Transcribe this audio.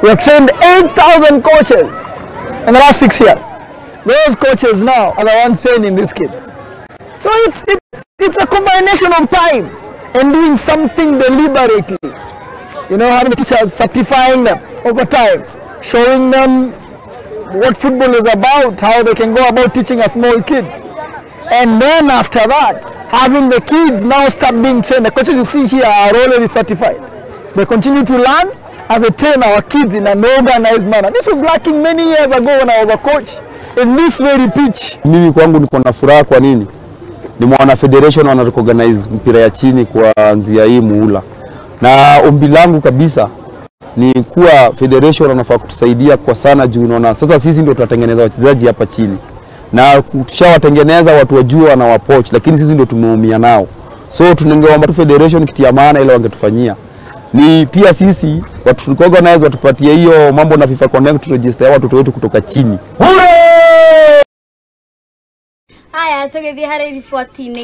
We have trained 8,000 coaches in the last 6 years. Those coaches now are the ones training these kids. So it's a combination of time and doing something deliberately. You know, having teachers certifying them over time, showing them what football is about, how they can go about teaching a small kid. And then after that, having the kids now start being trained. The coaches you see here are already certified. They continue to learn as they train our kids in an organized manner. This was lacking many years ago when I was a coach in this very pitch. Mimi kwangu niko na furaha kwa nini? Ni mwana federation wana recognize mpira ya chini kuanzia hii muhula. Na ombi langu kabisa ni kuwa federation wanafaa kutusaidia kwa sana juu unaona sasa sisi ndio tunatengeneza wachezaji hapa chini. Na tushawatengeneza watu wajua wana wapoach lakini sisi ndio tumeumia nao. So tunangeomba tu federation kitia maana ile wangetufanyia. Ni pia sisi watu organize watupatie hiyo mambo na FIFA Connect register watoto wetu kutoka chini. Haya tugethie harĩ riboti-inĩ